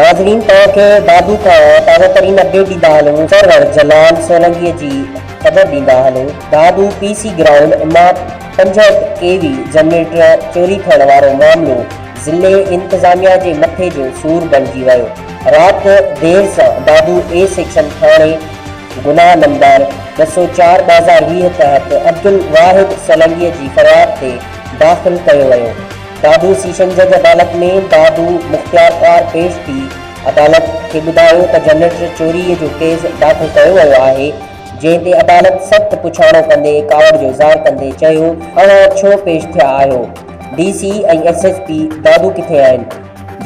नाज़रीन तव्हांखे दादू खां ताज़ा तरीन अपडेट ॾींदा हलूं। सर्वर जलाल सोलंकीअ जी ख़बर ॾींदा हलूं। दादू पीसी ग्राउंड मां 65 केवी जनरेटर चोरी थियण वारो मामलो ज़िले इंतज़ामिया जे मथे जो सूर बणिजी वियो। राति देर सां दादू ए सेक्शन थाणे गुनाह नंबर 204/2020 तहत अब्दुल वाहिद सोलंकीअ जी फ़रियाद ते दाख़िल कयो वियो। दादू सेशन जज अदालत में दादू मुख़्तियार पेश थी अदालत खे ॿुधायो त जनरेटर चोरीअ जो केस दाख़िल कयो वियो आहे, जंहिं ते अदालत सख़्त पुछाणो कंदे कावड़ जो इज़हार कंदे चयो, अव्हां छो पेश थिया आहियो? DC ऐं SSP दादू किथे आहिनि?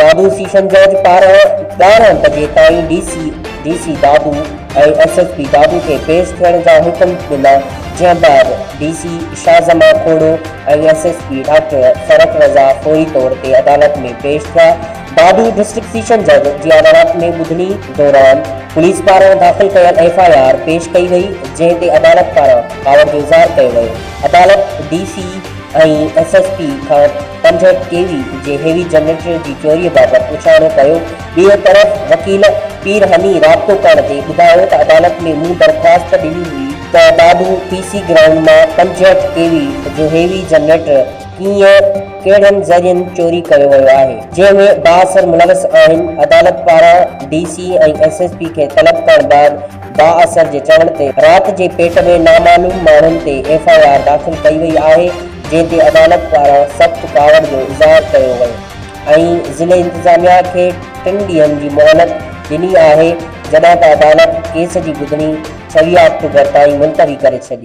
दादू सेशन जज पारां 11 बजे ताईं DC दादू ऐं SSP दादू खे पेश थियण जा हुकुम ॾिना, जंहिं बाद DC शाहज़मा खोड़ो ऐं SSP डॉक्टर फ़रक रज़ा फौरी तौर ते अदालत में पेश थिया। दादू डिस्ट्रिक्ट सेशन जज जी अदालत में ॿुधणी दौरान पुलिस पारां दाख़िल कयल FIR पेश कई वई, जंहिं ते अदालत पारां कावड़ जो इज़हार कयो वियो। अदालत DC ऐं SSP खां 65 केवी जे हेवी जनरेटर जी चोरीअ बाबति पुछाणो कयो। ॿिए तरफ़ वकील पीर हनी राब्तो करण ते ॿुधायो त अदालत में मूं दरख़्वास्त ॾिनी हुई त दादू PC ग्राउंड मां 65 केवी जो हेवी जनरेटर कहिड़नि ज़रियनि चोरी कयो वियो आहे, जंहिंमें बाअसर मुलविस आहिनि। अदालत पारां DC ऐं SSP खे तलब करण बाद बाअसर जे चवण ते राति जे पेट में नामालूम माण्हुनि ते FIR दाख़िल कई वई आहे, जंहिं ते अदालत पारां सख़्त कावड़ जो इज़हार कयो वियो ऐं ज़िले इंतज़ामिया खे 3 ॾींहंनि जी मोहलत ॾिनी आहे, जॾहिं त अदालत केस जी ॿुधणी 26 अक्टूबर ताईं मुलतवी करे छॾी।